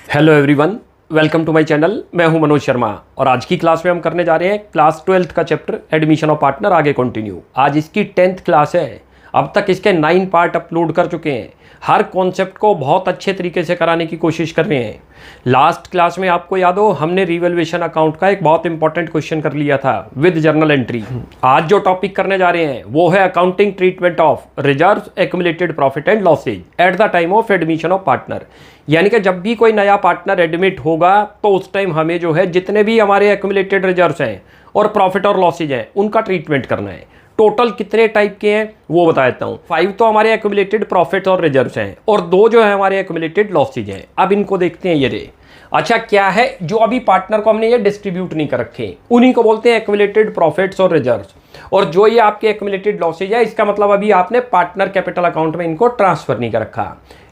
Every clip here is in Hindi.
Hello everyone, welcome to my channel. मैं हूं मनोज शर्मा और आज की क्लास में हम करने जा रहे हैं क्लास 12th का चैप्टर एडमिशन ऑफ पार्टनर आगे कंटिन्यू। आज इसकी 10th क्लास है। अब तक इसके 9 पार्ट अपलोड कर चुके हैं। हर कॉन्सेप्ट को बहुत अच्छे तरीके से कराने की कोशिश कर रहे हैं। लास्ट क्लास में आपको याद हो हमने रिवैल्यूएशन अकाउंट का एक बहुत इंपॉर्टेंट क्वेश्चन कर लिया था विद जर्नल एंट्री। आज जो टॉपिक करने जा रहे हैं वो है accounting treatment of reserves, accumulated profit and losses at the time of admission of partner. यानी कि जब भी कोई नया पार्टनर एडमिट होगा तो उस टाइम हमें जो है जितने भी हमारे एक्युमुलेटेड रिजर्व्स हैं और प्रॉफिट और लॉसेज हैं उनका ट्रीटमेंट करना है। टोटल कितने टाइप के हैं वो बता देता हूँ। 5 तो हमारे एक्युमुलेटेड प्रॉफिट और रिजर्व्स हैं और 2 जो है हमारे एक्युमुलेटेड लॉसेज हैं। अब इनको देखते हैं। ये रे अच्छा क्या है जो अभी पार्टनर को हमने ये डिस्ट्रीब्यूट नहीं कर रखे, उन्हीं को बोलते हैं एक्युमुलेटेड प्रॉफिट्स और रिजर्व्स। और जो ये आपके एक्युमुलेटेड लॉसेज है इसका मतलब अभी आपने पार्टनर कैपिटल अकाउंट में इनको ट्रांसफर नहीं कर रखा।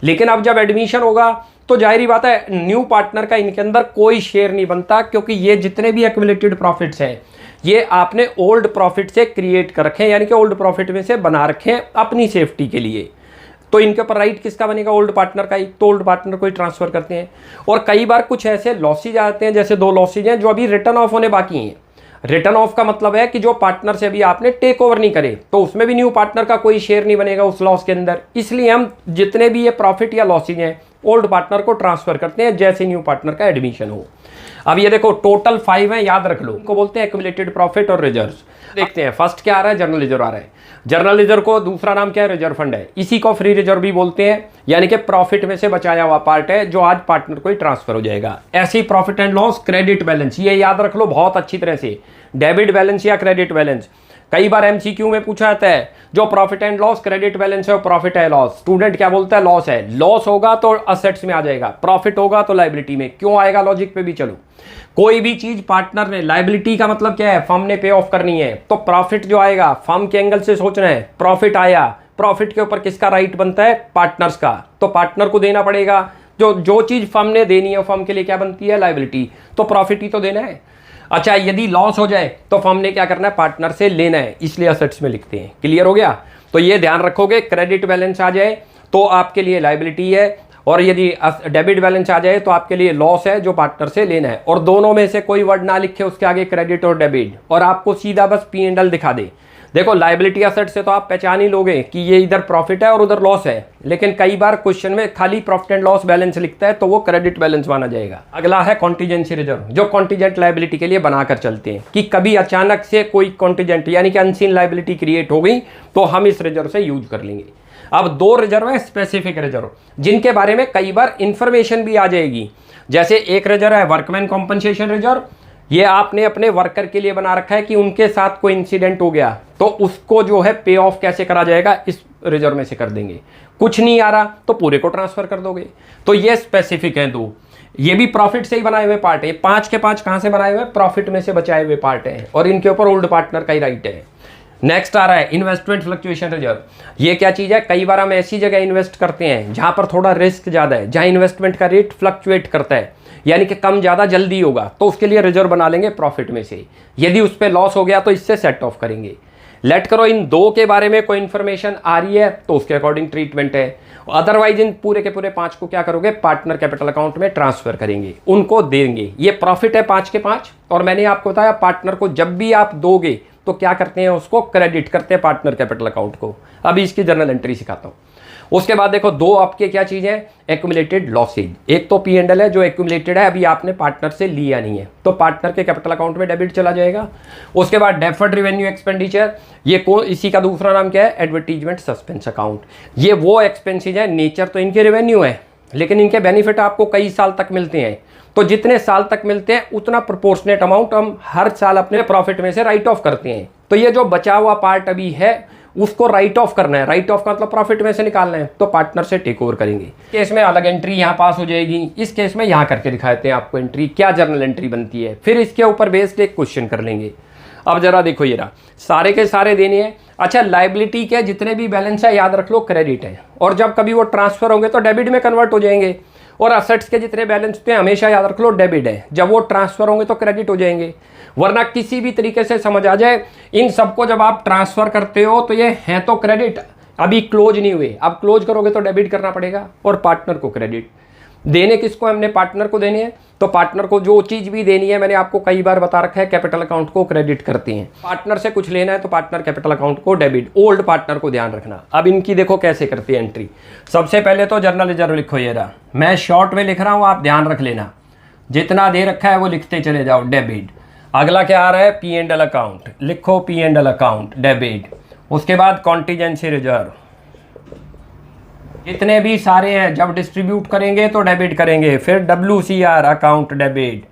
लेकिन अब जब एडमिशन होगा तो जाहिर बात है न्यू पार्टनर का इनके अंदर कोई शेयर नहीं बनता, क्योंकि ये जितने भी एक्युमुलेटेड प्रॉफिट्स हैं ये आपने ओल्ड प्रॉफिट से क्रिएट कर रखे हैं, यानी कि ओल्ड प्रॉफिट में से बना रखे हैं अपनी सेफ्टी के लिए। तो इनके ऊपर राइट किसका बनेगा? ओल्ड पार्टनर का ही। तो ओल्ड पार्टनर को ही ट्रांसफर करते हैं। और कई बार कुछ ऐसे लॉसेज आते हैं, जैसे 2 लॉसेज हैं जो अभी रिटर्न ऑफ होने बाकी हैं। रिटर्न ऑफ का मतलब है कि जो पार्टनर से अभी आपने टेक ओवर नहीं करे तो उसमें भी न्यू पार्टनर का कोई शेयर नहीं बनेगा उस लॉस के अंदर। इसलिए हम जितने भी ये प्रॉफिट या लॉसेज हैं ओल्ड पार्टनर को ट्रांसफर करते हैं जैसे न्यू पार्टनर का एडमिशन हो। अब ये देखो टोटल 5 है, याद रख लो। इनको बोलते हैं एक्युमुलेटेड प्रॉफिट और रिजर्व्स। देखते हैं फर्स्ट क्या आ रहा है, जर्नल रिजर्व आ रहा है। जर्नल रिजर्व को दूसरा नाम क्या है? रिजर्व फंड है। इसी को फ्री रिजर्व भी बोलते हैं, यानी कि प्रॉफिट में से बचाया हुआ पार्ट है जो आज पार्टनर को ही ट्रांसफर हो जाएगा। ऐसे ही profit and loss, credit balance, ये याद रख लो बहुत अच्छी तरह से। डेबिट बैलेंस या क्रेडिट बैलेंस कई बार एमसीक्यू में पूछा जाता है। जो profit and loss, credit balance है वो प्रॉफिट है, लॉस स्टूडेंट क्या बोलता है? लॉस है। लॉस होगा तो असेट्स में आ जाएगा, प्रॉफिट होगा तो लायबिलिटी में। क्यों आएगा? लॉजिक पे भी चलो। कोई भी चीज पार्टनर ने, लायबिलिटी का मतलब क्या है? फर्म ने पे ऑफ करनी है। तो प्रॉफिट जो आएगा फर्म के एंगल से सोचना है। प्रॉफिट आया, प्रॉफिट के ऊपर किसका राइट बनता है? पार्टनर्स का। तो पार्टनर को देना पड़ेगा। जो चीज फर्म ने देनी है फर्म के लिए क्या बनती है? लायबिलिटी। तो प्रॉफिट ही तो देना है। अच्छा यदि लॉस हो जाए तो फर्म ने क्या करना है? पार्टनर से लेना है, इसलिए असेट्स में लिखते हैं। क्लियर हो गया? तो ये ध्यान रखोगे। क्रेडिट बैलेंस आ जाए तो आपके लिए लायबिलिटी है, और यदि डेबिट बैलेंस आ जाए तो आपके लिए लॉस है जो पार्टनर से लेना है। और दोनों में से कोई वर्ड ना लिखे उसके आगे क्रेडिट और डेबिट, और आपको सीधा बस P&L दिखा दे। देखो लायबिलिटी असेट से तो आप पहचान ही लोगे कि ये इधर प्रॉफिट है और उधर लॉस है, लेकिन कई बार क्वेश्चन में खाली प्रॉफिट एंड लॉस बैलेंस लिखता है तो वो क्रेडिट बैलेंस माना जाएगा। अगला है कॉन्टीजेंसी रिजर्व, जो कॉन्टीजेंट लायबिलिटी के लिए बनाकर चलते हैं कि कभी अचानक से कोई कॉन्टीजेंट यानी कि अनसीन लायबिलिटी क्रिएट हो गई तो हम इस रिजर्व से यूज कर लेंगे। अब 2 रिजर्व है स्पेसिफिक रिजर्व, जिनके बारे में कई बार इंफॉर्मेशन भी आ जाएगी। जैसे एक रिजर्व है वर्कमैन कॉम्पनसेशन रिजर्व। ये आपने अपने वर्कर के लिए बना रखा है कि उनके साथ कोई इंसिडेंट हो गया तो उसको जो है पे ऑफ कैसे करा जाएगा, इस रिजर्व में से कर देंगे। कुछ नहीं आ रहा तो पूरे को ट्रांसफर कर दोगे। तो ये स्पेसिफिक है 2। ये भी प्रॉफिट से ही बनाए हुए पार्ट है। 5 के 5 कहां से बनाए हुए? प्रॉफिट में से बचाए हुए पार्ट है, और इनके ऊपर ओल्ड पार्टनर का ही राइट है। नेक्स्ट आ रहा है इन्वेस्टमेंट फ्लक्चुएशन रिजर्व। ये क्या चीज है? कई बार हम ऐसी जगह इन्वेस्ट करते हैं जहां पर थोड़ा रिस्क ज्यादा है, जहां इन्वेस्टमेंट का रेट फ्लक्चुएट करता है, यानी कि कम ज्यादा जल्दी होगा, तो उसके लिए रिजर्व बना लेंगे प्रॉफिट में से। यदि उस पर लॉस हो गया तो इससे सेट ऑफ करेंगे। लेट करो इन 2 के बारे में कोई इंफॉर्मेशन आ रही है तो उसके अकॉर्डिंग ट्रीटमेंट है। अदरवाइज इन पूरे के पूरे 5 को क्या करोगे? पार्टनर कैपिटल अकाउंट में ट्रांसफर करेंगे, उनको देंगे। ये प्रॉफिट है 5 के 5, और मैंने आपको बताया पार्टनर को जब भी आप दोगे तो क्या करते हैं? उसको क्रेडिट करते हैं पार्टनर कैपिटल अकाउंट को। अभी इसकी जर्नल एंट्री सिखाता हूं। उसके बाद देखो 2 आपके क्या चीज है? Accumulated losses. एक तो P&L है जो एक्युमुलेटेड है, अभी आपने पार्टनर से लिया नहीं है तो पार्टनर के कैपिटल अकाउंट में डेबिट चला जाएगा। उसके बाद डेफर्ड रेवेन्यू एक्सपेंडिचर, ये इसी का दूसरा नाम क्या है? Advertisement suspense account. ये वो एक्सपेंसेज है, नेचर तो इनके रेवेन्यू है लेकिन इनके बेनिफिट आपको कई साल तक मिलते हैं। तो जितने साल तक मिलते हैं उतना प्रोपोर्शनेट अमाउंट हम हर साल अपने प्रॉफिट में से राइट ऑफ करते हैं। तो ये जो बचा हुआ पार्ट अभी है उसको राइट ऑफ करना है। राइट ऑफ का मतलब प्रॉफिट में से निकालना है, तो पार्टनर से टेक ओवर करेंगे। केस में अलग एंट्री यहाँ पास हो जाएगी। इस केस में यहाँ करके दिखाते हैं आपको एंट्री, क्या जर्नल एंट्री बनती है। फिर इसके ऊपर बेस्ड एक क्वेश्चन कर लेंगे। अब जरा देखो ये रहा, सारे के सारे देने हैं। अच्छा लायबिलिटी के जितने भी बैलेंस है याद रख लो क्रेडिट है, और जब कभी वो ट्रांसफर होंगे तो डेबिट में कन्वर्ट हो जाएंगे। और असेट्स के जितने बैलेंस थे हमेशा याद रख लो डेबिट है, जब वो ट्रांसफर होंगे तो क्रेडिट हो जाएंगे। वरना किसी भी तरीके से समझ आ जाए, इन सबको जब आप ट्रांसफर करते हो तो ये हैं तो क्रेडिट, अभी क्लोज नहीं हुए, अब क्लोज करोगे तो डेबिट करना पड़ेगा और पार्टनर को क्रेडिट। देने किसको, हमने पार्टनर को देने हैं, तो पार्टनर को जो चीज़ भी देनी है मैंने आपको कई बार बता रखा है कैपिटल अकाउंट को क्रेडिट करते हैं। पार्टनर से कुछ लेना है तो पार्टनर कैपिटल अकाउंट को डेबिट, ओल्ड पार्टनर को ध्यान रखना। अब इनकी देखो कैसे करती है एंट्री। सबसे पहले तो जर्नल रिजर्व लिखो, ये रहा, मैं शॉर्ट में लिख रहा हूँ, आप ध्यान रख लेना, जितना दे रखा है वो लिखते चले जाओ, डेबिट। अगला क्या आ रहा है, पी एंड एल अकाउंट, लिखो P and L account debit. उसके बाद कॉन्टीजेंसी रिजर्व, जितने भी सारे हैं जब डिस्ट्रीब्यूट करेंगे तो डेबिट करेंगे। फिर WCR अकाउंट डेबिट।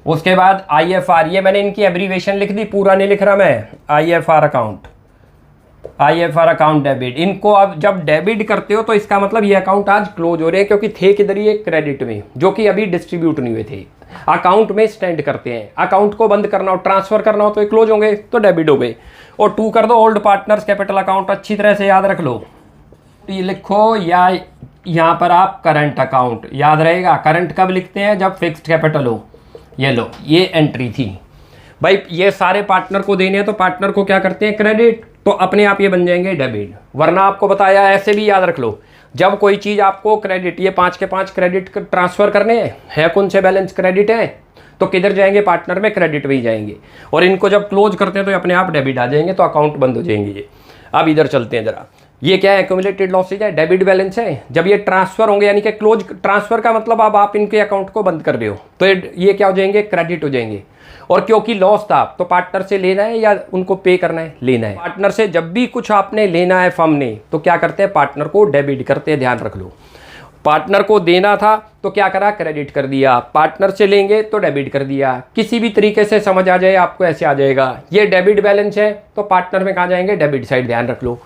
उसके बाद IFR, ये मैंने इनकी एब्रीवेशन लिख दी, पूरा नहीं लिख रहा मैं, IFR account, IFR account debit. इनको अब जब डेबिट करते हो तो इसका मतलब ये अकाउंट आज क्लोज हो रहे हैं, क्योंकि थे किधर, ये क्रेडिट में, जो कि अभी डिस्ट्रीब्यूट नहीं हुए थे, अकाउंट में स्टैंड करते हैं। अकाउंट को बंद करना हो, ट्रांसफर करना हो तो ये क्लोज होंगे, तो डेबिट हो गए। और 2 कर दो, ओल्ड पार्टनर्स कैपिटल अकाउंट, अच्छी तरह से याद रख लो, ये लिखो, या यहाँ पर आप करंट अकाउंट, याद रहेगा। करंट कब लिखते हैं, जब फिक्स्ड कैपिटल हो। ये लो, ये एंट्री थी भाई, ये सारे पार्टनर को देने हैं तो पार्टनर को क्या करते हैं, क्रेडिट, तो अपने आप ये बन जाएंगे डेबिट। वरना आपको बताया, ऐसे भी याद रख लो, जब कोई चीज़ आपको क्रेडिट, ये 5 के 5 क्रेडिट ट्रांसफर करने हैं, कौन से बैलेंस क्रेडिट है, तो किधर जाएंगे, पार्टनर में क्रेडिट में ही जाएंगे। और इनको जब क्लोज करते हैं तो अपने आप डेबिट आ जाएंगे, तो अकाउंट बंद हो जाएंगे ये। अब इधर चलते हैं जरा, ये क्या है, एक्यूमुलेटेड लॉसेज है, डेबिट बैलेंस है। जब ये ट्रांसफर होंगे, यानी कि क्लोज, ट्रांसफर का मतलब अब आप इनके अकाउंट को बंद कर रहे हो, तो ये क्या हो जाएंगे, क्रेडिट हो जाएंगे। और क्योंकि लॉस था तो पार्टनर से लेना है या उनको पे करना है, लेना है। पार्टनर से जब भी कुछ आपने लेना है फर्म ने, तो क्या करते हैं, पार्टनर को डेबिट करते हैं, ध्यान रख लो। पार्टनर को देना था तो क्या करा, क्रेडिट कर दिया। पार्टनर से लेंगे तो डेबिट कर दिया। किसी भी तरीके से समझ आ जाए आपको, ऐसे आ जाएगा। ये डेबिट बैलेंस है तो पार्टनर में कहाँ जाएंगे, डेबिट साइड, ध्यान रख लो।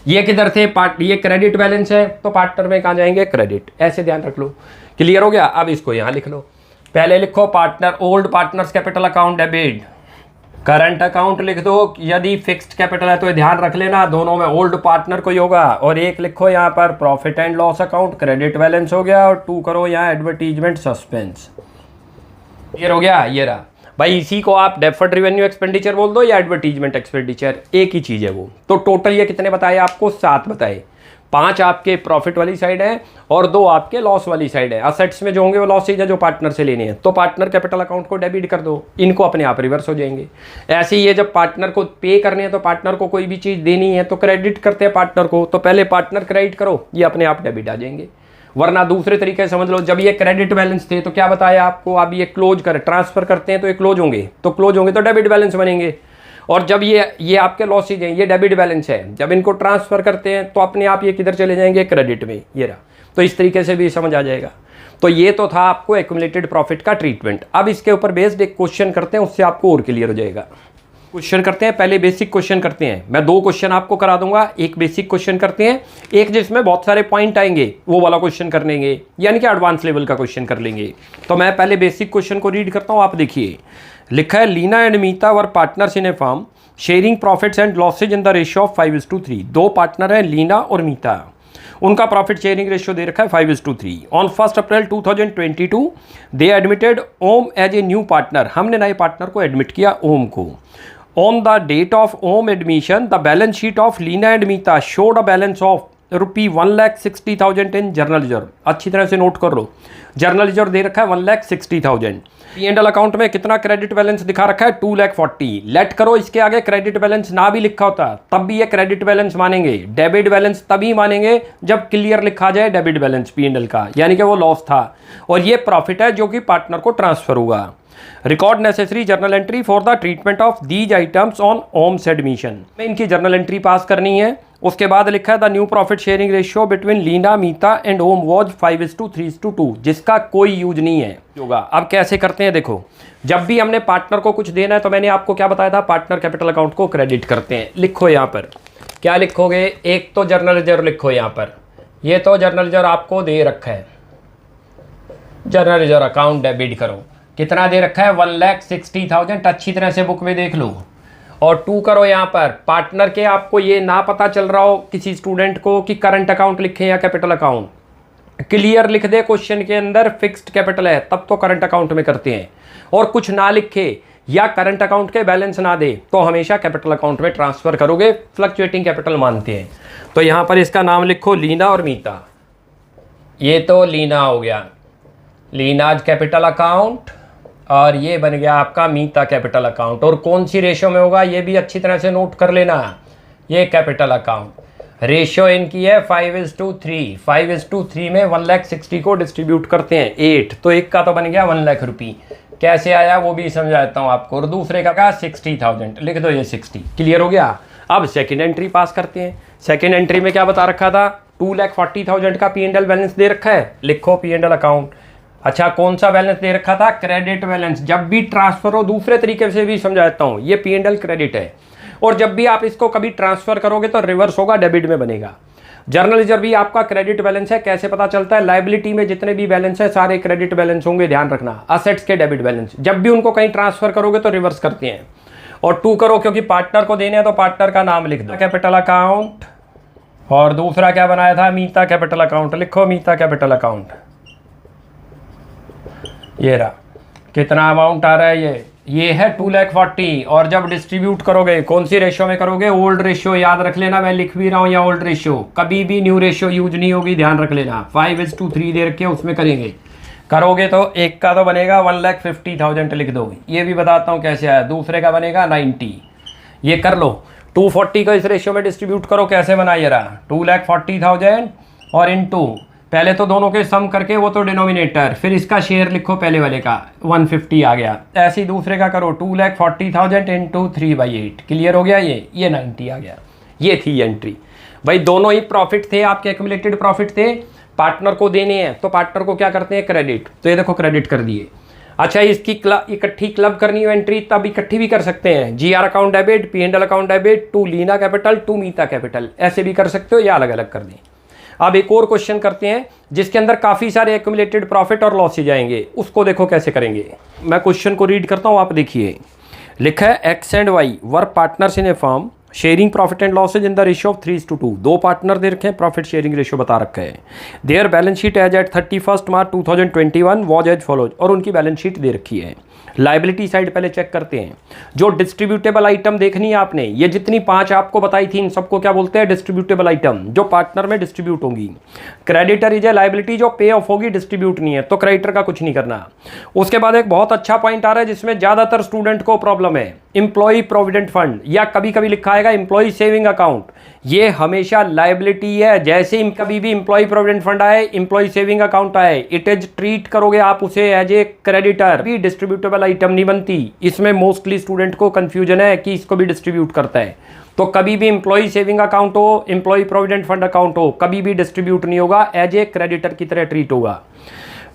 ये किधर थे, ये क्रेडिट बैलेंस है तो पार्टनर में कहाँ जाएंगे, क्रेडिट, ऐसे ध्यान रख लो। क्लियर हो गया। अब इसको यहाँ लिख लो, पहले लिखो partner, old partners capital account debit. Current account लिख दो, यदि फिक्स्ड कैपिटल है तो ये ध्यान रख लेना, दोनों में ओल्ड पार्टनर को ही होगा। और एक लिखो यहाँ पर profit and loss account, credit balance हो गया। और 2 करो यहाँ एडवर्टीजमेंट सस्पेंस। क्लियर हो गया। ये रहा भाई, इसी को आप डेफर्ड रेवेन्यू एक्सपेंडिचर बोल दो या एडवर्टीजमेंट एक्सपेंडिचर, एक ही चीज़ है वो। तो टोटल ये कितने बताए आपको, 7 बताए। 5 आपके प्रॉफिट वाली साइड है और 2 आपके लॉस वाली साइड है। असेट्स में जो होंगे वो लॉसेज है जो पार्टनर से लेने हैं, तो पार्टनर कैपिटल अकाउंट को डेबिट कर दो, इनको अपने आप रिवर्स हो जाएंगे। ऐसे ही ये जब पार्टनर को पे करने हैं तो पार्टनर को कोई भी चीज़ देनी है तो क्रेडिट करते हैं पार्टनर को, तो पहले पार्टनर क्रेडिट करो, ये अपने आप डेबिट आ जाएंगे। वरना दूसरे तरीके से समझ लो, जब ये क्रेडिट बैलेंस थे तो क्या बताया आपको, अब ये क्लोज कर, ट्रांसफर करते हैं तो ये क्लोज होंगे, तो क्लोज होंगे तो डेबिट बैलेंस बनेंगे। और जब ये आपके लॉसेज हैं, ये डेबिट बैलेंस है, जब इनको ट्रांसफर करते हैं तो अपने आप ये किधर चले जाएंगे, क्रेडिट में। ये रहा, तो इस तरीके से भी समझ आ जाएगा। तो ये तो था आपको एक्यूमुलेटेड प्रॉफिट का ट्रीटमेंट। अब इसके ऊपर बेस्ड एक क्वेश्चन करते हैं, उससे आपको और क्लियर हो जाएगा। क्वेश्चन करते हैं, पहले बेसिक क्वेश्चन करते हैं। मैं 2 क्वेश्चन आपको करा दूंगा, एक बेसिक क्वेश्चन करते हैं, एक जिसमें बहुत सारे पॉइंट आएंगे वो वाला क्वेश्चन कर लेंगे, यानी कि एडवांस लेवल का क्वेश्चन कर लेंगे। तो मैं पहले बेसिक क्वेश्चन को रीड करता हूँ, आप देखिए। लिखा है, Leena and Meeta were partners in a firm sharing profits and losses in the ratio of 5:3। 2 partner हैं, लीना और मीता, उनका प्रॉफिट शेयरिंग रेशियो दे रखा है 5:3। On 1 April 2022 they admitted Om as a new partner, हमने नए पार्टनर को एडमिट किया, ओम को। On the date of Om admission, the balance sheet of Leena and Meeta showed a balance of ₹1,60,000 in journal reserve। अच्छी तरह से नोट कर लो, जर्नल रिजर्व दे रखा है 1,60,000। P&L अकाउंट में कितना क्रेडिट बैलेंस दिखा रखा है, 2,40,000। लेट करो, इसके आगे क्रेडिट बैलेंस ना भी लिखा होता तब भी ये क्रेडिट बैलेंस मानेंगे। डेबिट बैलेंस तभी मानेंगे जब क्लियर लिखा जाए डेबिट बैलेंस P&L का, यानी कि वो लॉस था और ये प्रॉफिट है जो कि पार्टनर को ट्रांसफर होगा। Record necessary journal entry for the treatment of these items on Om's admission, में इनकी जर्नल एंट्री पास करनी है। उसके बाद लिखा है the new profit sharing ratio between Leena Meeta and Om was 5:3:2, जिसका कोई यूज नहीं है होगा। अब कैसे करते हैं, देखो, जब भी हमने पार्टनर को कुछ देना है तो मैंने आपको क्या बताया था, पार्टनर कैपिटल अकाउंट को क्रेडिट करते हैं। लिखो यहाँ पर क्या लिखोगे, एक तो जर्नल रिजर्व लिखो यहाँ पर, ये तो जर्नल रिजर्व आपको दे रखा है, जर्नल रिजर्व अकाउंट डेबिट करो। कितना दे रखा है, 1,60,000, अच्छी तरह से बुक में देख लो। और 2 करो यहाँ पर, पार्टनर के आपको ये ना पता चल रहा हो किसी स्टूडेंट को कि करंट अकाउंट लिखें या कैपिटल अकाउंट, क्लियर लिख दे क्वेश्चन के अंदर फिक्स्ड कैपिटल है तब तो करंट अकाउंट में करते हैं, और कुछ ना लिखे या करंट अकाउंट के बैलेंस ना दे तो हमेशा कैपिटल अकाउंट में ट्रांसफर करोगे, फ्लक्चुएटिंग कैपिटल मानते हैं। तो यहाँ पर इसका नाम लिखो लीना और मीता, ये तो लीना हो गया, लीनाज कैपिटल अकाउंट, और ये बन गया आपका मीता कैपिटल अकाउंट। और कौन सी रेशियो में होगा ये भी अच्छी तरह से नोट कर लेना। ये कैपिटल अकाउंट रेशियो इनकी है 5:3। 5:3 में 1,60,000 को डिस्ट्रीब्यूट करते हैं 8, तो एक का तो बन गया 1 लाख रुपये। कैसे आया वो भी समझाता हूँ आपको। और दूसरे का 60,000, लिख दो ये 60। क्लियर हो गया। अब सेकेंड एंट्री पास करते हैं। सेकेंड एंट्री में क्या बता रखा था, 2,40,000 का P&L बैलेंस दे रखा है, लिखो P&L अकाउंट। अच्छा कौन सा बैलेंस दे रखा था, क्रेडिट बैलेंस। जब भी ट्रांसफर हो, दूसरे तरीके से भी समझाता हूँ, ये P&L क्रेडिट है, और जब भी आप इसको कभी ट्रांसफर करोगे तो रिवर्स होगा, डेबिट में बनेगा। जर्नल रिजर्व भी आपका क्रेडिट बैलेंस है। कैसे पता चलता है, लायबिलिटी में जितने भी बैलेंस है सारे क्रेडिट बैलेंस होंगे, ध्यान रखना। असेट्स के डेबिट बैलेंस, जब भी उनको कहीं ट्रांसफर करोगे तो रिवर्स करते हैं। और 2 करो क्योंकि पार्टनर को देने हैं, तो पार्टनर का नाम लिख दो, कैपिटल अकाउंट। और दूसरा क्या बनाया था, मीता कैपिटल अकाउंट, लिखो मीता कैपिटल अकाउंट। ये रहा, कितना अमाउंट आ रहा है, ये है 2,40,000। और जब डिस्ट्रीब्यूट करोगे कौन सी रेशियो में करोगे, ओल्ड रेशियो। याद रख लेना, मैं लिख भी रहा हूँ, या ओल्ड रेशियो, कभी भी न्यू रेशियो यूज नहीं होगी, ध्यान रख लेना। 5:3 दे रखे, उसमें करेंगे। करोगे तो एक का तो बनेगा 1,50,000, लिख दो। ये भी बताता हूँ कैसे आया। दूसरे का बनेगा 90, ये कर लो। 240 को इस रेशियो में डिस्ट्रीब्यूट करो, कैसे बना, ये रहा 2,40,000 और इनटू, पहले तो दोनों के सम करके वो तो डिनोमिनेटर, फिर इसका शेयर लिखो पहले वाले का, 150 आ गया। ऐसे ही दूसरे का करो, 2,40,000 इंटू 3/8। क्लियर हो गया, ये 90 आ गया। ये थी एंट्री। भाई दोनों ही प्रॉफिट थे आपके, एक्यूमुलेटेड प्रॉफिट थे, पार्टनर को देने हैं, तो पार्टनर को क्या करते हैं, क्रेडिट। तो ये देखो क्रेडिट कर दिए। अच्छा इसकी इकट्ठी क्लब करनी हो एंट्री, तब इकट्ठी भी कर सकते हैं। GR account debit, P&L account debit, to Leena capital, to Meeta capital, ऐसे भी कर सकते हो, या अलग अलग कर दें। अब एक और क्वेश्चन करते हैं जिसके अंदर काफ़ी सारे एक्यूमुलेटेड प्रॉफिट और लॉसेज आएंगे, उसको देखो कैसे करेंगे। मैं क्वेश्चन को रीड करता हूँ, आप देखिए। लिखा है X and Y were partners in a firm sharing profit and losses in the ratio of 3:2। 2 partner दे रखे हैं, प्रॉफिट शेयरिंग रेशियो बता रखा है। Their balance sheet as at 31 March 2021 was as follows, और उनकी बैलेंस शीट दे रखी है। लायबिलिटी साइड पहले चेक करते हैं। जो डिस्ट्रीब्यूटेबल आइटम देखनी है आपने, ये जितनी 5 आपको बताई थी, इन सबको क्या बोलते हैं, डिस्ट्रीब्यूटेबल आइटम, जो पार्टनर में डिस्ट्रीब्यूट होंगी। क्रेडिटर इज ए लायबिलिटी, जो पे ऑफ होगी, डिस्ट्रीब्यूट नहीं है, तो क्रेडिटर का कुछ नहीं करना। उसके बाद एक बहुत अच्छा पॉइंट आ रहा है जिसमें ज्यादातर स्टूडेंट को प्रॉब्लम है, एम्प्लॉय प्रोविडेंट फंड, या कभी कभी लिखा आएगा एम्प्लॉय सेविंग अकाउंट। ये हमेशा लायबिलिटी है। जैसे ही कभी भी एम्प्लॉय प्रोविडेंट फंड आए, एम्प्लॉय सेविंग अकाउंट आए, इट इज ट्रीट करोगे आप उसे एज ए क्रेडिटर, भी डिस्ट्रीब्यूटेबल आइटम नहीं बनती। इसमें मोस्टली स्टूडेंट को कंफ्यूजन है कि इसको भी डिस्ट्रीब्यूट करता है। तो कभी भी एम्प्लॉय सेविंग अकाउंट हो, एम्प्लॉय प्रोविडेंट फंड अकाउंट हो, कभी भी डिस्ट्रीब्यूट नहीं होगा, एज ए क्रेडिटर की तरह ट्रीट होगा।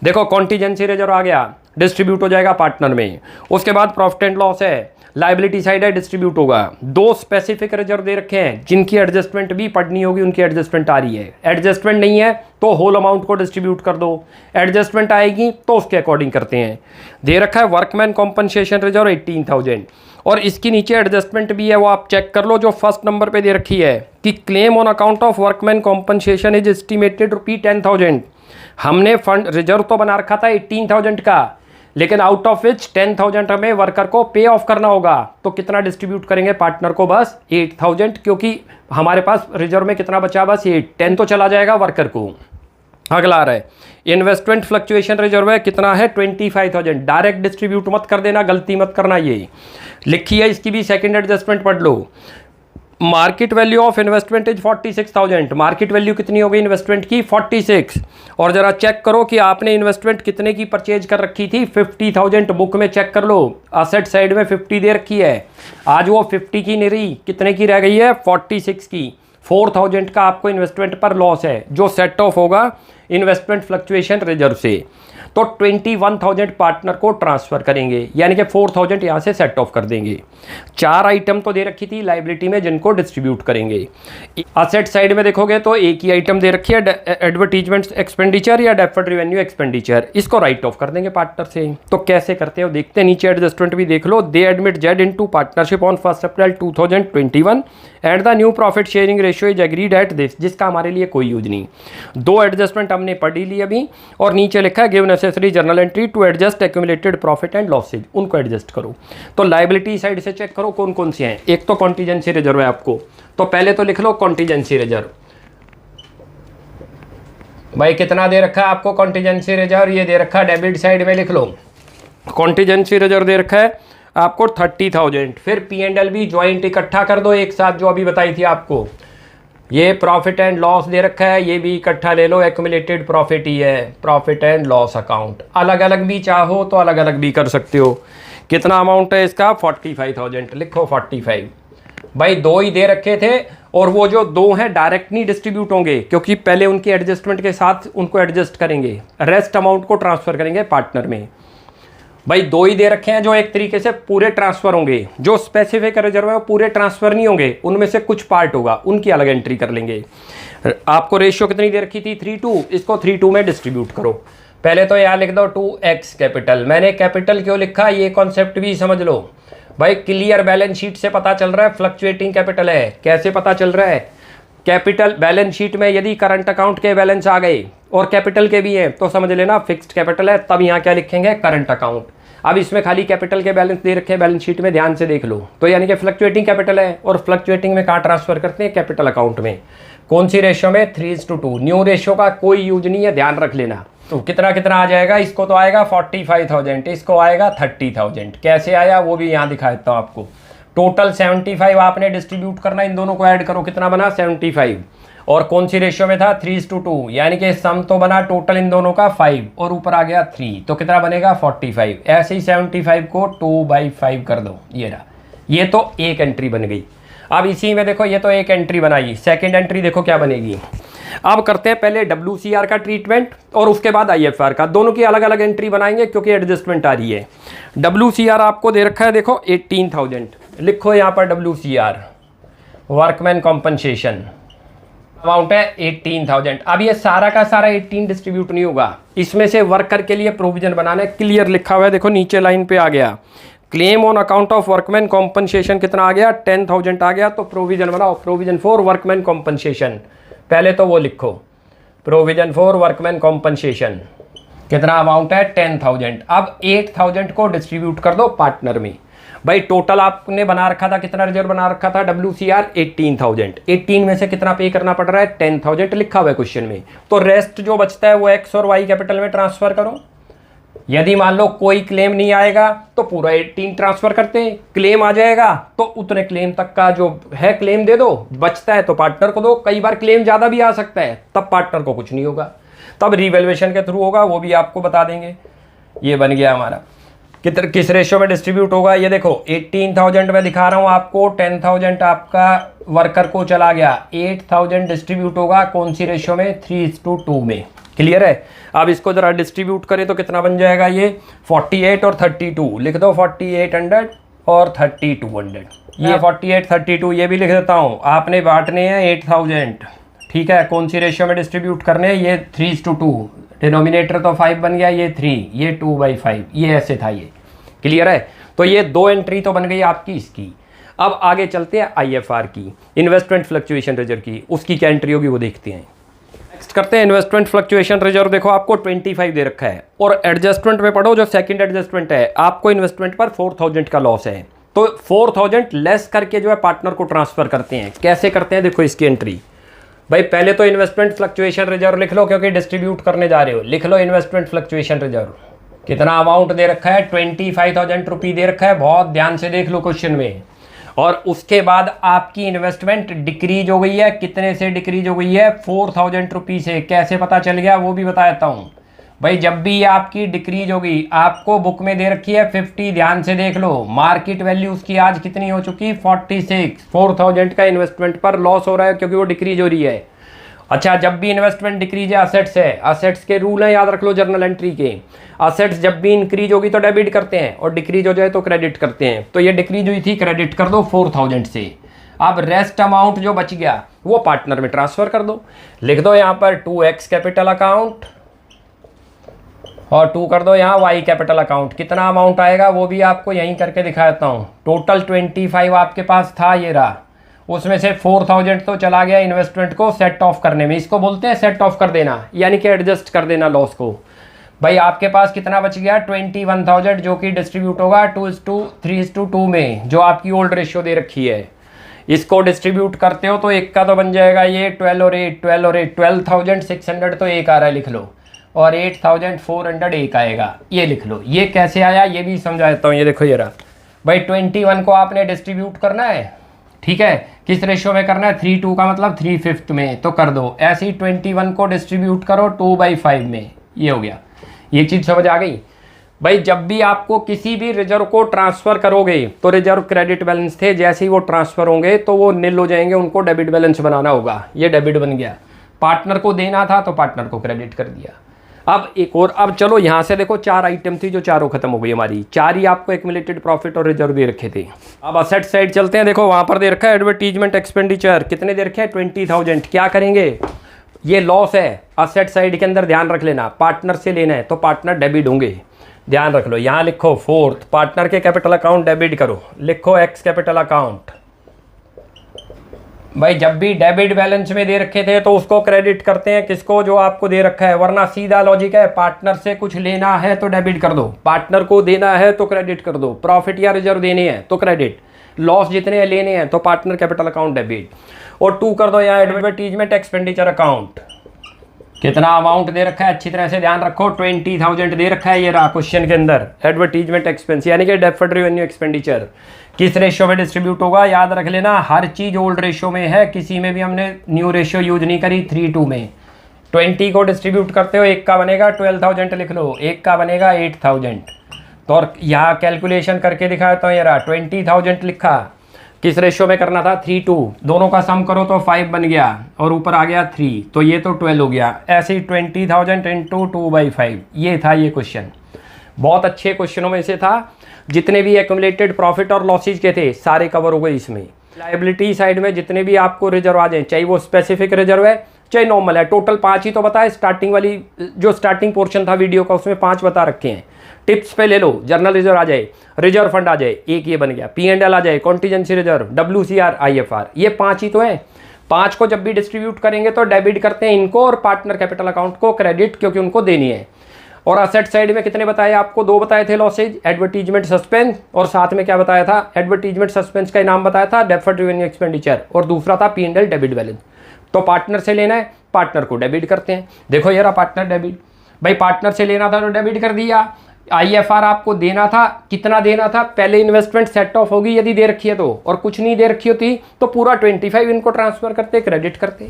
देखो कॉन्टीजेंसी रिजर्व आ गया, डिस्ट्रीब्यूट हो जाएगा पार्टनर में। उसके बाद प्रॉफिट एंड लॉस है, लायबिलिटी साइड है, डिस्ट्रीब्यूट होगा। 2 स्पेसिफिक रिजर्व दे रखे हैं जिनकी एडजस्टमेंट भी पढ़नी होगी, उनकी एडजस्टमेंट आ रही है। एडजस्टमेंट नहीं है तो होल अमाउंट को डिस्ट्रीब्यूट कर दो, एडजस्टमेंट आएगी तो उसके अकॉर्डिंग करते हैं। दे रखा है वर्कमैन कॉम्पनसेशन रिजर्व 18,000, और इसकी नीचे एडजस्टमेंट भी है, वो आप चेक कर लो। जो फर्स्ट नंबर पे दे रखी है कि claim on account of workman compensation is estimated ₹10,000। हमने फंड रिजर्व तो बना रखा था 18,000 का, लेकिन आउट ऑफ विच 10,000 हमें वर्कर को पे ऑफ करना होगा। तो कितना डिस्ट्रीब्यूट करेंगे पार्टनर को, बस 8,000, क्योंकि हमारे पास रिजर्व में कितना बचा, बस 8, 10 तो चला जाएगा वर्कर को। अगला आ रहा है इन्वेस्टमेंट फ्लक्चुएशन रिजर्व है, कितना है 25,000। डायरेक्ट डिस्ट्रीब्यूट मत कर देना, गलती मत करना। ये लिखी है, इसकी भी सेकंड एडजस्टमेंट पढ़ लो। Market value of investment is 46,000। Market value कितनी हो गई इन्वेस्टमेंट की, 46। और जरा चेक करो कि आपने इन्वेस्टमेंट कितने की परचेज कर रखी थी, 50,000। बुक में चेक कर लो, असेट साइड में 50 दे रखी है, आज वो 50 की नहीं रही, कितने की रह गई है, 46 की। 4,000 का आपको इन्वेस्टमेंट पर लॉस है, जो सेट ऑफ होगा इन्वेस्टमेंट फ्लक्चुएशन रिजर्व से। तो 21,000 पार्टनर को ट्रांसफर करेंगे, यानी कि 4,000 यहाँ से सेट ऑफ कर देंगे। 4 आइटम तो दे रखी थी लायबिलिटी में जिनको डिस्ट्रीब्यूट करेंगे। असेट साइड में देखोगे तो एक ही आइटम दे रखी है, एडवर्टीजमेंट एक्सपेंडिचर या डेफर्ड रेवेन्यू एक्सपेंडिचर, इसको राइट ऑफ कर देंगे पार्टनर से। तो कैसे करते हो देखते हैं, नीचे एडजस्टमेंट भी देख लो। They admit Z into partnership on 1 April 2021 and the new profit sharing ratio is agreed at this, जिसका हमारे लिए कोई यूज नहीं। 2 एडजस्टमेंट हमने पढ़ ली अभी, और नीचे लिखा है give necessary journal entry to adjust accumulated profit and losses, उनको एडजस्ट करो। तो लायबिलिटी साइड से चेक करो कौन कौन सी हैं। एक तो कॉन्टीजेंसी रिजर्व है आपको, तो पहले तो लिख लो कॉन्टीजेंसी रिजर्व। भाई कितना दे रखा है आपको कॉन्टीजेंसी रिजर्व, ये दे रखा है डेबिट साइड में, लिख लो कॉन्टीजेंसी रिजर्व दे रखा है आपको 30,000। फिर P&L ज्वाइंट इकट्ठा कर दो एक साथ, जो अभी बताई थी आपको। ये प्रॉफिट एंड लॉस दे रखा है, ये भी इकट्ठा ले लो, एक्यूमुलेटेड प्रॉफिट ही है, प्रॉफिट एंड लॉस अकाउंट। अलग अलग भी चाहो तो अलग अलग भी कर सकते हो। कितना अमाउंट है इसका 45,000, लिखो 45। भाई दो ही दे रखे थे, और वो जो दो हैं डायरेक्ट नहीं डिस्ट्रीब्यूट होंगे, क्योंकि पहले उनकी एडजस्टमेंट के साथ उनको एडजस्ट करेंगे, रेस्ट अमाउंट को ट्रांसफर करेंगे पार्टनर में। भाई दो ही दे रखे हैं जो एक तरीके से पूरे ट्रांसफर होंगे, जो स्पेसिफिक रिजर्व है वो पूरे ट्रांसफर नहीं होंगे, उनमें से कुछ पार्ट होगा, उनकी अलग एंट्री कर लेंगे। आपको रेशियो कितनी दे रखी थी 3:2, इसको 3:2 में डिस्ट्रीब्यूट करो। पहले तो यहाँ लिख दो 2x कैपिटल। मैंने कैपिटल क्यों लिखा ये कॉन्सेप्ट भी समझ लो। भाई क्लियर बैलेंस शीट से पता चल रहा है फ्लक्चुएटिंग कैपिटल है। कैसे पता चल रहा है? कैपिटल बैलेंस शीट में यदि करंट अकाउंट के बैलेंस आ गए और कैपिटल के भी हैं तो समझ लेना फिक्स्ड कैपिटल है, तब यहाँ क्या लिखेंगे करंट अकाउंट। अब इसमें खाली कैपिटल के बैलेंस दे रखे हैं बैलेंस शीट में, ध्यान से देख लो, तो यानी कि फ्लक्चुएटिंग कैपिटल है, और फ्लक्चुएटिंग में कहाँ ट्रांसफर करते हैं? कैपिटल अकाउंट में। कौन सी रेशियो में? 3:2। न्यू रेशियो का कोई यूज नहीं है, ध्यान रख लेना। तो कितना कितना आ जाएगा? इसको तो आएगा 45,000, इसको आएगा 30,000। कैसे आया वो भी यहाँ दिखा देता हूँ आपको। टोटल 75 आपने डिस्ट्रीब्यूट करना, इन दोनों को ऐड करो, कितना बना 75। और कौन सी रेशियो में था? 3:2, यानी कि सम तो बना टोटल इन दोनों का 5 और ऊपर आ गया 3, तो कितना बनेगा 45। ऐसे ही 75 को 2/5 कर दो, ये रहा। ये तो एक एंट्री बन गई। अब इसी में देखो ये तो एक एंट्री बनाई, सेकंड एंट्री देखो क्या बनेगी। अब करते हैं पहले WCR का ट्रीटमेंट और उसके बाद IFR का, दोनों की अलग अलग एंट्री बनाएंगे क्योंकि एडजस्टमेंट आ रही है। WCR आपको दे रखा है देखो 18,000, लिखो यहाँ पर WCR वर्कमैन कॉम्पनसेशन अमाउंट है 18,000। अब ये सारा का सारा 18 डिस्ट्रीब्यूट नहीं होगा, इसमें से वर्कर के लिए प्रोविजन बनाना है। क्लियर लिखा हुआ है देखो नीचे लाइन पे आ गया, claim on account of workman compensation कितना आ गया 10,000 आ गया, तो प्रोविजन बनाओ, प्रोविजन फॉर वर्कमैन कॉम्पनसेशन। पहले तो वो लिखो प्रोविजन फॉर वर्कमैन कॉम्पनसेशन, कितना अमाउंट है 10,000। अब 8,000 को डिस्ट्रीब्यूट कर दो पार्टनर में। भाई टोटल आपने बना रखा था, कितना रिजर्व बना रखा था WCR 18,000, 18 में से कितना पे करना पड़ रहा है 10,000 लिखा हुआ है क्वेश्चन में। तो रेस्ट जो बचता है वो X और Y कैपिटल में ट्रांसफर करो। यदि मान लो कोई क्लेम नहीं आएगा तो पूरा 18 ट्रांसफर करते हैं, क्लेम आ जाएगा तो उतने क्लेम तक का जो है क्लेम दे दो, बचता है तो पार्टनर को दो। कई बार क्लेम ज़्यादा भी आ सकता है, तब पार्टनर को कुछ नहीं होगा, तब रिवैल्यूएशन के थ्रू होगा, वो भी आपको बता देंगे। ये बन गया हमारा। किस रेशियो में डिस्ट्रीब्यूट होगा ये देखो, 18,000 में दिखा रहा हूँ आपको, 10,000 आपका वर्कर को चला गया, 8,000 डिस्ट्रीब्यूट होगा कौन सी रेशियो में 3:2 में। क्लियर है? अब इसको जरा डिस्ट्रीब्यूट करें तो कितना बन जाएगा ये 48 और 32, लिख दो 4800 और 3200। ये 48 32 ये भी लिख देता हूँ। आपने बांटने हैं 8,000, ठीक है, कौन सी रेशियो में डिस्ट्रीब्यूट करने हैं ये 3:2, डिनोमिनेटर तो 5 बन गया, ये 3, ये 2/5, ये ऐसे था ये। क्लियर है? तो ये दो एंट्री तो बन गई आपकी इसकी। अब आगे चलते हैं IFR की, इन्वेस्टमेंट फ्लक्चुएशन रिजर्व की, उसकी क्या एंट्री होगी वो देखते हैं। नेक्स्ट करते हैं इन्वेस्टमेंट फ्लक्चुएशन रिजर्व। देखो आपको 25 दे रखा है, और एडजस्टमेंट में पढ़ो, जो सेकंड एडजस्टमेंट है आपको इन्वेस्टमेंट पर 4,000 का लॉस है, तो 4,000 लेस करके जो है पार्टनर को ट्रांसफर करते हैं। कैसे करते हैं देखो इसकी एंट्री। भाई पहले तो इन्वेस्टमेंट फ्लक्चुएशन रिजर्व लिख लो, क्योंकि डिस्ट्रीब्यूट करने जा रहे हो। लिख लो इन्वेस्टमेंट फ्लक्चुएशन रिजर्व, कितना अमाउंट दे रखा है 25,000 रुपये दे रखा है, बहुत ध्यान से देख लो क्वेश्चन में। और उसके बाद आपकी इन्वेस्टमेंट डिक्रीज हो गई है, कितने से डिक्रीज हो गई है 4,000 रुपये से। कैसे पता चल गया वो भी बता देता हूँ। भाई जब भी आपकी डिक्रीज होगी, आपको बुक में दे रखी है 50, ध्यान से देख लो, मार्केट वैल्यू उसकी आज कितनी हो चुकी 46, 4,000 का इन्वेस्टमेंट पर लॉस हो रहा है क्योंकि वो डिक्रीज हो रही है। अच्छा, जब भी इन्वेस्टमेंट डिक्रीज है, असेट्स है, असेट्स के रूल है, याद रख लो जर्नल एंट्री के। असेट्स जब भी इंक्रीज होगी तो डेबिट करते हैं, और डिक्रीज हो जाए तो क्रेडिट करते हैं। तो ये डिक्रीज हुई थी, क्रेडिट कर दो 4,000 से। अब रेस्ट अमाउंट जो बच गया वो पार्टनर में ट्रांसफर कर दो। लिख दो यहाँ पर 2x कैपिटल अकाउंट, और 2 कर दो यहाँ Y कैपिटल अकाउंट। कितना अमाउंट आएगा वो भी आपको यहीं करके दिखा देता हूँ। टोटल 25 आपके पास था, ये रहा, उसमें से 4,000 तो चला गया इन्वेस्टमेंट को सेट ऑफ करने में। इसको बोलते हैं सेट ऑफ कर देना, यानी कि एडजस्ट कर देना लॉस को। भाई आपके पास कितना बच गया 21,000, जो कि डिस्ट्रीब्यूट होगा 2:3:2 में, जो आपकी ओल्ड रेशियो दे रखी है। इसको डिस्ट्रीब्यूट करते हो तो एक का तो बन जाएगा ये 12 और 8 12 और 8 12,600 तो एक आ रहा है, लिख लो, और 8,400 एक आएगा, ये लिख लो। ये कैसे आया ये भी समझा देता हूँ। ये देखो ये रहा भाई, 21 को आपने डिस्ट्रीब्यूट करना है, ठीक है, किस रेशियो में करना है, 3:2 का मतलब 3/5 में, तो कर दो। ऐसे ही 21 को डिस्ट्रीब्यूट करो 2/5 में, ये हो गया। ये चीज़ समझ आ गई भाई। जब भी आपको किसी भी रिजर्व को ट्रांसफ़र करोगे तो रिजर्व क्रेडिट बैलेंस थे, जैसे ही वो ट्रांसफ़र होंगे तो वो निल हो जाएंगे, उनको डेबिट बैलेंस बनाना होगा। ये डेबिट बन गया, पार्टनर को देना था तो पार्टनर को क्रेडिट कर दिया। अब एक और, अब चलो यहाँ से देखो 4 आइटम थी जो चारों खत्म हो गई हमारी, 4 ही आपको एक्युमुलेटेड प्रॉफिट और रिजर्व दे रखे थे। अब असेट साइड चलते हैं, देखो वहाँ पर दे रखा है एडवर्टीजमेंट एक्सपेंडिचर, कितने दे रखे हैं 20,000। क्या करेंगे, ये लॉस है, असेट साइड के अंदर ध्यान रख लेना, पार्टनर से लेना है तो पार्टनर डेबिट होंगे, ध्यान रख लो। यहाँ लिखो 4th पार्टनर के कैपिटल अकाउंट डेबिट करो, लिखो एक्स कैपिटल अकाउंट। भाई जब भी डेबिट बैलेंस में दे रखे थे तो उसको क्रेडिट करते हैं, किसको, जो आपको दे रखा है, वरना सीधा लॉजिक है, पार्टनर से कुछ लेना है तो डेबिट कर दो, पार्टनर को देना है तो क्रेडिट कर दो, प्रॉफिट या रिजर्व देने हैं तो क्रेडिट, लॉस जितने लेने हैं तो पार्टनर कैपिटल अकाउंट डेबिट। और 2 कर दो यहाँ एडवर्टीजमेंट एक्सपेंडिचर अकाउंट। कितना अमाउंट दे रखा है, अच्छी तरह से ध्यान रखो, 20,000 दे रखा है, ये रहा क्वेश्चन के अंदर एडवर्टीजमेंट एक्सपेंस, यानी कि डेफर्ड रेवेन्यू एक्सपेंडिचर। किस रेशियो में डिस्ट्रीब्यूट होगा, याद रख लेना, हर चीज़ ओल्ड रेशियो में है, किसी में भी हमने न्यू रेशियो यूज नहीं करी। 3:2 में 20 को डिस्ट्रीब्यूट करते हो, एक का बनेगा 12,000 लिख लो, एक का बनेगा 8,000। तो और यहाँ कैलकुलेशन करके दिखाता हूँ, ये रहा 20,000 लिखा, किस रेशियो में करना था, 3:2, दोनों का सम करो तो 5 बन गया और ऊपर आ गया 3, तो ये तो 12 हो गया। ऐसे ही 20,000 इंटू 2/5, ये था ये क्वेश्चन। बहुत अच्छे क्वेश्चनों में से था, जितने भी एक्युमुलेटेड प्रॉफिट और लॉसेज के थे सारे कवर हो गए इसमें। लायबिलिटी साइड में जितने भी आपको रिजर्व आ जाए, चाहे वो स्पेसिफिक रिजर्व है चाहे नॉर्मल है, टोटल 5 ही तो बताए। स्टार्टिंग वाली जो स्टार्टिंग पोर्शन था वीडियो का उसमें 5 बता रखे हैं। टिप्स पे ले लो, जर्नल रिजर्व आ जाए, रिजर्व फंड आ जाए, एक ये बन गया, P&L आ जाए, कॉन्टीजेंसी रिजर्व, WCR, IFR, ये 5 ही तो है। 5 को जब भी डिस्ट्रीब्यूट करेंगे तो डेबिट करते हैं इनको और पार्टनर कैपिटल अकाउंट को क्रेडिट, क्योंकि उनको देनी है। और असेट साइड में कितने बताए आपको, 2 बताए थे लॉसेज, एडवर्टीजमेंट सस्पेंस, और साथ में क्या बताया था, एडवर्टीजमेंट सस्पेंस का इनाम बताया था डेफर्ड रेवेन्यू एक्सपेंडिचर, और दूसरा था P&L डेबिट बैलेंस। तो पार्टनर से लेना है, पार्टनर को डेबिट करते हैं। देखो ये रहा पार्टनर डेबिट, भाई पार्टनर से लेना था तो डेबिट कर दिया। IFR आपको देना था, कितना देना था, पहले इन्वेस्टमेंट सेट ऑफ होगी यदि दे रखी है तो, और कुछ नहीं दे रखी होती तो पूरा 25 इनको ट्रांसफर करते, क्रेडिट करते।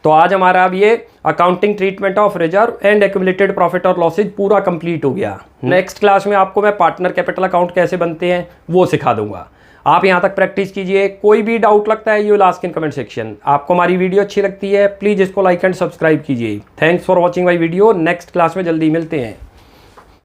तो आज हमारा अब ये accounting treatment of reserve and accumulated profit और लॉसेज पूरा कंप्लीट हो गया। नेक्स्ट क्लास में आपको मैं पार्टनर कैपिटल अकाउंट कैसे बनते हैं वो सिखा दूंगा। आप यहाँ तक प्रैक्टिस कीजिए, कोई भी डाउट लगता है you will ask in comment section. आपको हमारी वीडियो अच्छी लगती है प्लीज़ इसको लाइक एंड सब्सक्राइब कीजिए। Thanks for watching my video, next class में जल्दी मिलते हैं।